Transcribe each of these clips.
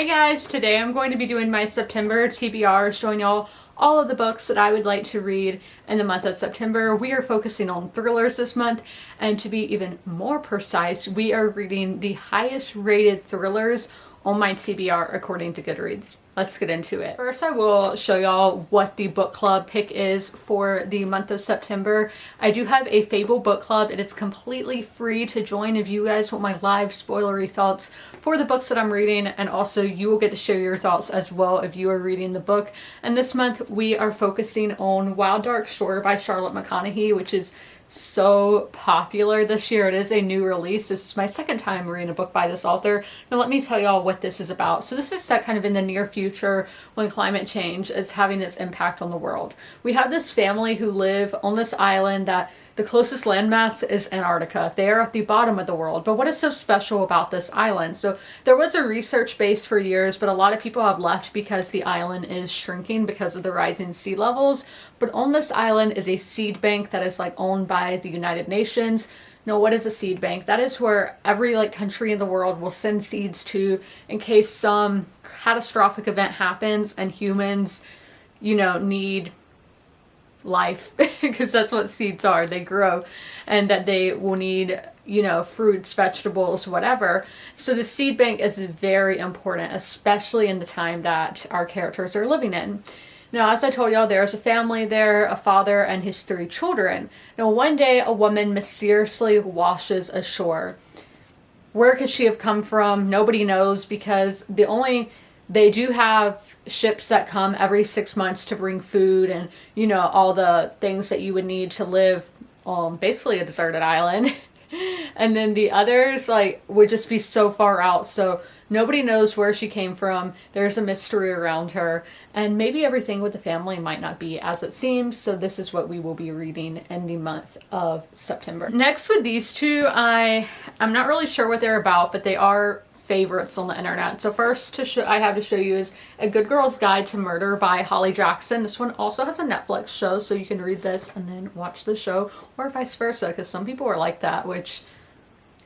Hey guys, today I'm going to be doing my September TBR, showing y'all all of the books that I would like to read in the month of September. We are focusing on thrillers this month, and to be even more precise, we are reading the highest rated thrillers on my TBR according to Goodreads. Let's get into it. First, I will show y'all what the book club pick is for the month of September. I do have a Fable book club, and it's completely free to join if you guys want my live spoilery thoughts for the books that I'm reading, and also you will get to share your thoughts as well if you are reading the book. And this month we are focusing on Wild Dark Shore by Charlotte McConaughey, which is so popular this year. It is a new release. This is my second time reading a book by this author. Now let me tell y'all what this is about. So this is set kind of in the near future when climate change is having its impact on the world. We have this family who live on this island that the closest landmass is Antarctica. They are at the bottom of the world. But what is so special about this island? So there was a research base for years, but a lot of people have left because the island is shrinking because of the rising sea levels. But on this island is a seed bank that is owned by the United Nations. Now, what is a seed bank? That is where every country in the world will send seeds to in case some catastrophic event happens and humans, need life, because that's what seeds are. They grow, and that they will need fruits, vegetables, whatever. So the seed bank is very important, especially in the time that our characters are living in. Now, as I told y'all, there's a family there, a father and his 3 children. Now, one day a woman mysteriously washes ashore. Where could she have come from? Nobody knows, because they do have ships that come every 6 months to bring food and, all the things that you would need to live on basically a deserted island. And then the others, would just be so far out. So nobody knows where she came from. There's a mystery around her. And maybe everything with the family might not be as it seems. So this is what we will be reading in the month of September. Next, with these two, I'm not really sure what they're about, but they are favorites on the internet. So first I have to show you is A Good Girl's Guide to Murder by Holly Jackson. This one also has a Netflix show, so you can read this and then watch the show, or vice versa, because some people are like that, which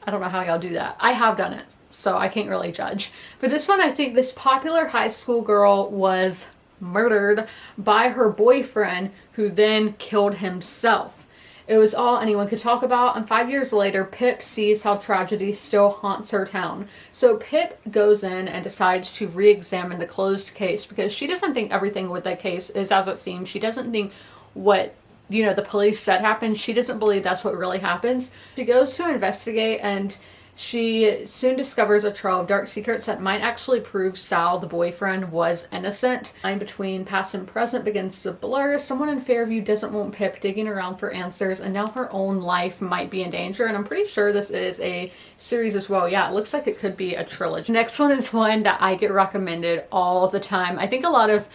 I don't know how y'all do that. I have done it, so I can't really judge. But this one, I think this popular high school girl was murdered by her boyfriend, who then killed himself. It was all anyone could talk about, and 5 years later, Pip sees how tragedy still haunts her town. So Pip goes in and decides to re-examine the closed case, because she doesn't think everything with that case is as it seems. She doesn't think what, the police said happened. She doesn't believe that's what really happens. She goes to investigate, and she soon discovers a trail of dark secrets that might actually prove Sal, the boyfriend, was innocent. The line between past and present begins to blur. Someone in Fairview doesn't want Pip digging around for answers, and now her own life might be in danger. And I'm pretty sure this is a series as well. Yeah, it looks like it could be a trilogy. Next one is one that I get recommended all the time. I think a lot of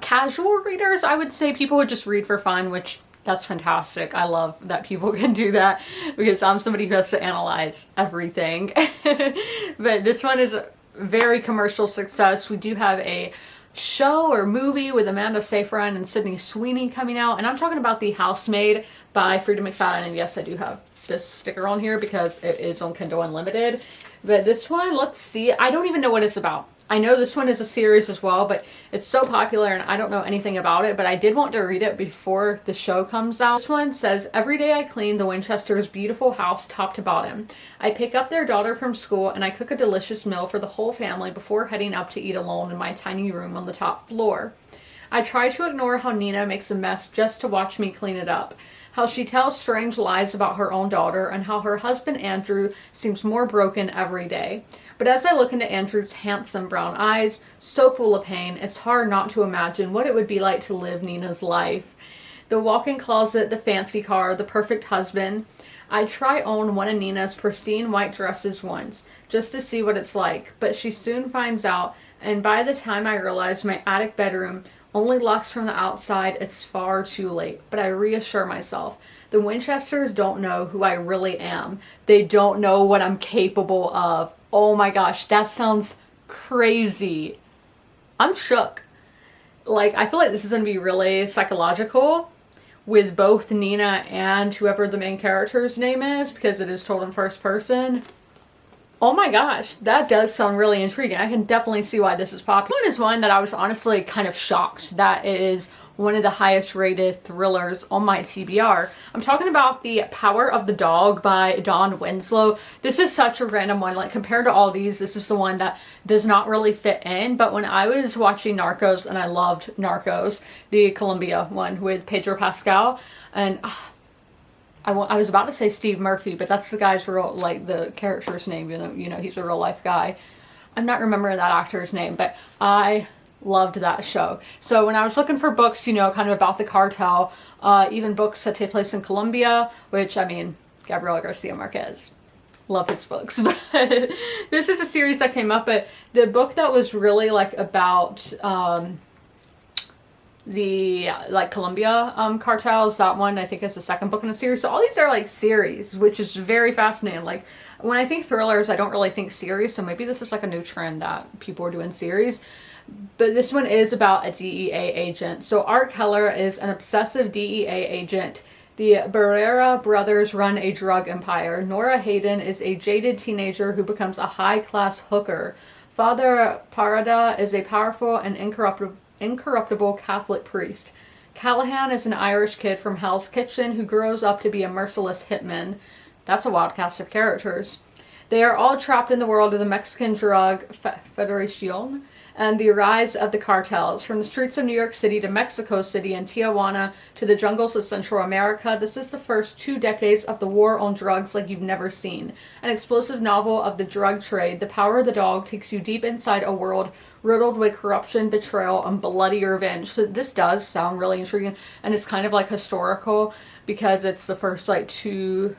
casual readers, I would say, people would just read for fun, which that's fantastic. I love that people can do that, because I'm somebody who has to analyze everything. But this one is a very commercial success. We do have a show or movie with Amanda Seyfried and Sydney Sweeney coming out, and I'm talking about The Housemaid by Frida McFadden. And yes, I do have this sticker on here because it is on Kindle Unlimited. But this one, let's see. I don't even know what it's about. I know this one is a series as well, but it's so popular and I don't know anything about it, but I did want to read it before the show comes out. This one says, every day I clean the Winchesters' beautiful house top to bottom. I pick up their daughter from school and I cook a delicious meal for the whole family before heading up to eat alone in my tiny room on the top floor. I try to ignore how Nina makes a mess just to watch me clean it up, how she tells strange lies about her own daughter, and how her husband Andrew seems more broken every day. But as I look into Andrew's handsome brown eyes, so full of pain, it's hard not to imagine what it would be like to live Nina's life. The walk-in closet, the fancy car, the perfect husband. I try on one of Nina's pristine white dresses once, just to see what it's like, but she soon finds out, and by the time I realize my attic bedroom only locks from the outside, it's far too late. But I reassure myself, the Winchesters don't know who I really am. They don't know what I'm capable of. Oh my gosh, that sounds crazy. I'm shook. I feel like this is going to be really psychological with both Nina and whoever the main character's name is, because it is told in first person. Oh my gosh, that does sound really intriguing. I can definitely see why this is popular. This one is one that I was honestly kind of shocked that it is one of the highest rated thrillers on my TBR. I'm talking about The Power of the Dog by Dawn Winslow. This is such a random one. Like, compared to all these, this is the one that does not really fit in. But when I was watching Narcos, and I loved Narcos, the Colombia one with Pedro Pascal, and I was about to say Steve Murphy, but that's the guy's real, like, the character's name, you know, he's a real life guy. I'm not remembering that actor's name, but I loved that show. So when I was looking for books, you know, kind of about the cartel, even books that take place in Colombia, which, I mean, Gabriel Garcia Marquez, love his books. But this is a series that came up, but the book that was really, like, about the like Colombia cartels, that one I think is the second book in the series. So all these are like series, which is very fascinating. Like, when I think thrillers, I don't really think series, so maybe this is like a new trend that people are doing series. But this one is about a DEA agent. So Art Keller is an obsessive DEA agent. The Barrera brothers run a drug empire. Nora Hayden is a jaded teenager who becomes a high-class hooker. Father Parada is a powerful and incorruptible Catholic priest. Callahan is an Irish kid from Hell's Kitchen who grows up to be a merciless hitman. That's a wild cast of characters. They are all trapped in the world of the Mexican drug Federacion and the rise of the cartels. From the streets of New York City to Mexico City and Tijuana to the jungles of Central America, this is the first 2 decades of the war on drugs like you've never seen. An explosive novel of the drug trade, The Power of the Dog takes you deep inside a world riddled with corruption, betrayal, and bloody revenge. So this does sound really intriguing, and it's kind of like historical because it's the first like the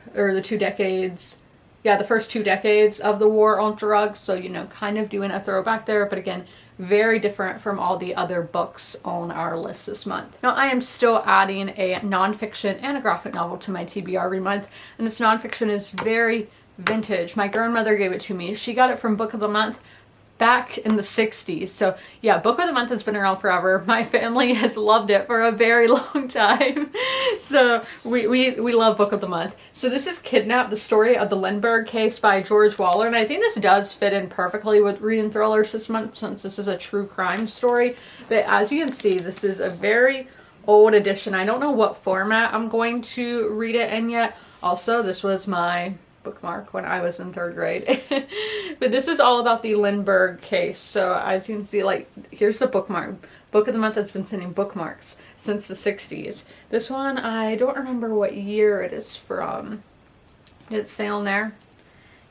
first 2 decades of the war on drugs. So, you know, kind of doing a throwback there, but again, very different from all the other books on our list this month. Now, I am still adding a nonfiction and a graphic novel to my TBR every month, and this nonfiction is very vintage. My grandmother gave it to me. She got it from Book of the Month back in the 60s. So yeah, Book of the Month has been around forever. My family has loved it for a very long time. So we love Book of the Month. So this is Kidnap, the story of the Lindbergh case by George Waller. And I think this does fit in perfectly with reading thrillers this month since this is a true crime story. But as you can see, this is a very old edition. I don't know what format I'm going to read it in yet. Also, this was my bookmark when I was in 3rd grade. But this is all about the Lindbergh case. So as you can see, like, here's the bookmark. Book of the Month has been sending bookmarks since the 60s. This one, I don't remember what year it is from. Did it say on there?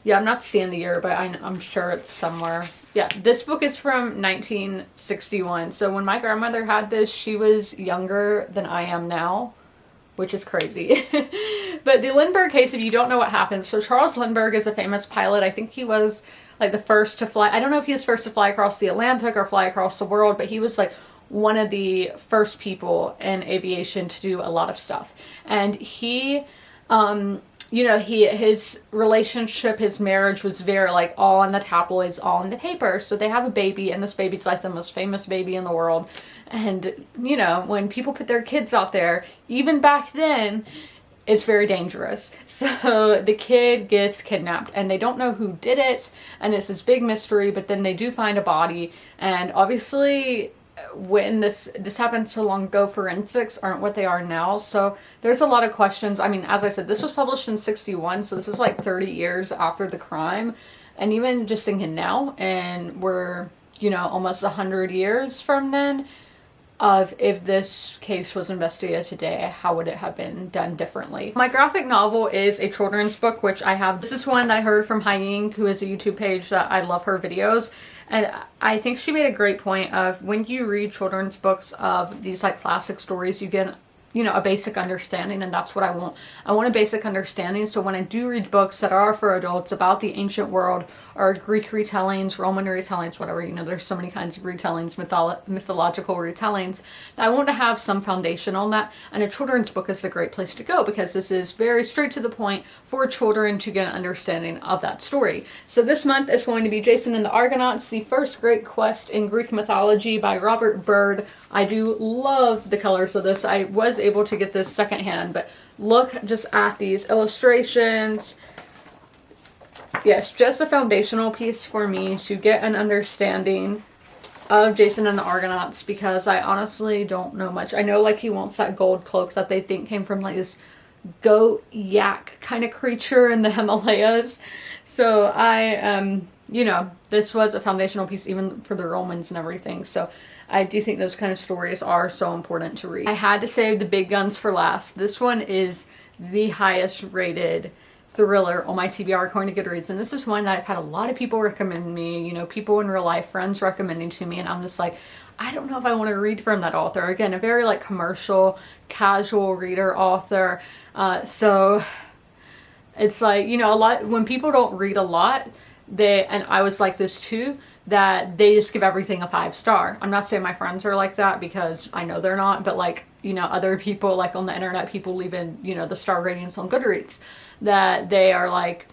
Yeah, I'm not seeing the year, but I'm sure it's somewhere. Yeah, this book is from 1961. So when my grandmother had this, she was younger than I am now, which is crazy. But the Lindbergh case, if you don't know what happened, so Charles Lindbergh is a famous pilot. I think he was like the first to fly. I don't know if he was first to fly across the Atlantic or fly across the world, but he was like one of the first people in aviation to do a lot of stuff. And he, you know, his relationship, his marriage was very like all in the tabloids, all in the paper. So they have a baby, and this baby's like the most famous baby in the world. And, you know, when people put their kids out there, even back then, it's very dangerous. So the kid gets kidnapped, and they don't know who did it, and it's this big mystery, but then they do find a body. And obviously, when this happened so long ago, forensics aren't what they are now. So there's a lot of questions. I mean, as I said, this was published in 61, so this is like 30 years after the crime. And even just thinking now, and we're, you know, almost 100 years from then, of if this case was investigated today, how would it have been done differently? My graphic novel is a children's book, which I have. This is one that I heard from Hying, who is a YouTube page that I love her videos. And I think she made a great point of when you read children's books of these like classic stories, you get, you know, a basic understanding, and that's what I want. I want a basic understanding, so when I do read books that are for adults about the ancient world, or Greek retellings, Roman retellings, whatever, you know, there's so many kinds of retellings, mythological retellings, I want to have some foundation on that, and a children's book is the great place to go, because this is very straight to the point for children to get an understanding of that story. So this month is going to be Jason and the Argonauts, the first great quest in Greek mythology by Robert Byrd. I do love the colors of this. I was able to get this secondhand, but look just at these illustrations. Yes, just a foundational piece for me to get an understanding of Jason and the Argonauts, because I honestly don't know much. I know like he wants that gold cloak that they think came from like this goat yak kind of creature in the Himalayas. So I you know, this was a foundational piece even for the Romans and everything. So I do think those kind of stories are so important to read. I had to save the big guns for last. This one is the highest rated thriller on my TBR according to Goodreads, and this is one that I've had a lot of people recommend me, you know, people in real life, friends recommending to me, and I'm just like, I don't know if I want to read from that author. Again, a very like commercial, casual reader author. So it's like, you know, a lot, when people don't read a lot, and I was like this too, that they just give everything a 5-star. I'm not saying my friends are like that, because I know they're not, but like, you know, other people like on the internet, people leaving, you know, the star ratings on Goodreads, that they are like,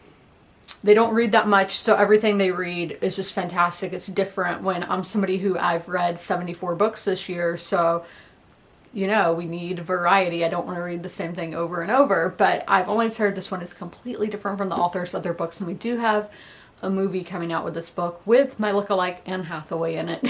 they don't read that much, so everything they read is just fantastic. It's different when I'm somebody who I've read 74 books this year, so you know, we need variety. I don't want to read the same thing over and over, but I've always heard this one is completely different from the author's other books, and we do have a movie coming out with this book with my lookalike Anne Hathaway in it.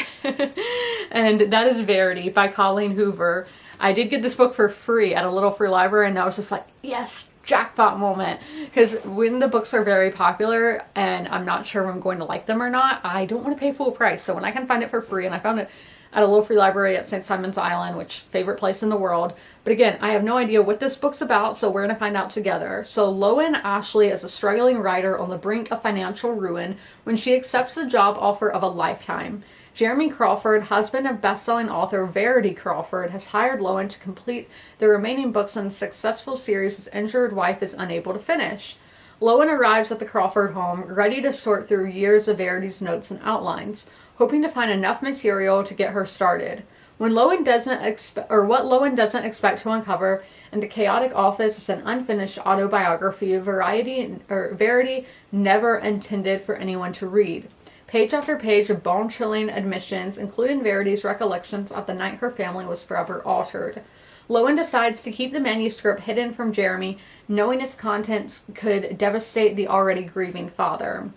And that is Verity by Colleen Hoover. I did get this book for free at a little free library, and I was just like, yes, jackpot moment. Because when the books are very popular and I'm not sure if I'm going to like them or not, I don't want to pay full price. So when I can find it for free, and I found it at a little free library at St. Simon's Island, which favorite place in the world. But again, I have no idea what this book's about, so we're going to find out together. So Lowen Ashley is a struggling writer on the brink of financial ruin when she accepts the job offer of a lifetime. Jeremy Crawford, husband of best-selling author Verity Crawford, has hired Lowen to complete the remaining books in the successful series his injured wife is unable to finish. Lowen arrives at the Crawford home, ready to sort through years of Verity's notes and outlines, hoping to find enough material to get her started. What Lowen doesn't expect to uncover in the chaotic office is an unfinished autobiography of Verity never intended for anyone to read. Page after page of bone-chilling admissions, including Verity's recollections of the night her family was forever altered. Lowen decides to keep the manuscript hidden from Jeremy, knowing its contents could devastate the already grieving father.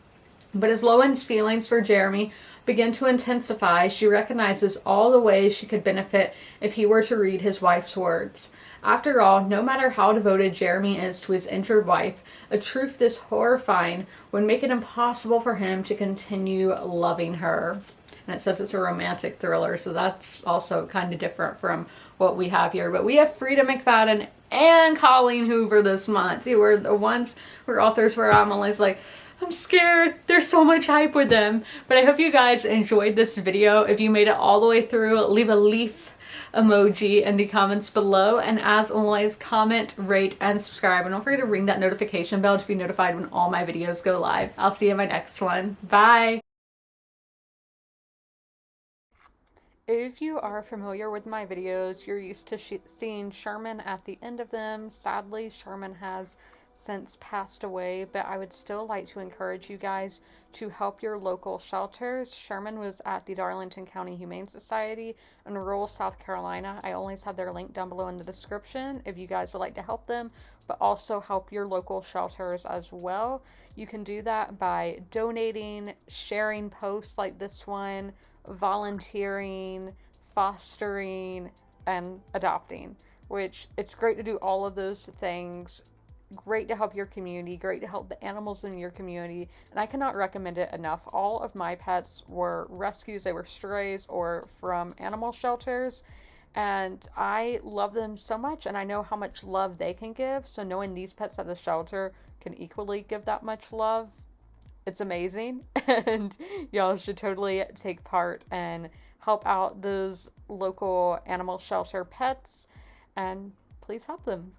But as Lowen's feelings for Jeremy begin to intensify, she recognizes all the ways she could benefit if he were to read his wife's words. After all, no matter how devoted Jeremy is to his injured wife, a truth this horrifying would make it impossible for him to continue loving her. And it says it's a romantic thriller, so that's also kind of different from what we have here. But we have Frida McFadden and Colleen Hoover this month, who are the ones who are authors where I'm always like, I'm scared. There's so much hype with them. But I hope you guys enjoyed this video. If you made it all the way through, leave a leaf emoji in the comments below. And as always, comment, rate, and subscribe. And don't forget to ring that notification bell to be notified when all my videos go live. I'll see you in my next one. Bye! If you are familiar with my videos, you're used to seeing Sherman at the end of them. Sadly, Sherman has since passed away, but I would still like to encourage you guys to help your local shelters. Sherman was at the Darlington County Humane Society in rural South Carolina. I always have their link down below in the description if you guys would like to help them, but also help your local shelters as well. You can do that by donating, sharing posts like this one, volunteering, fostering, and adopting, which it's great to do all of those things. Great to help your community, great to help the animals in your community, and I cannot recommend it enough. All of my pets were rescues, they were strays or from animal shelters, and I love them so much, and I know how much love they can give, so knowing these pets at the shelter can equally give that much love, it's amazing. And y'all should totally take part and help out those local animal shelter pets, and please help them.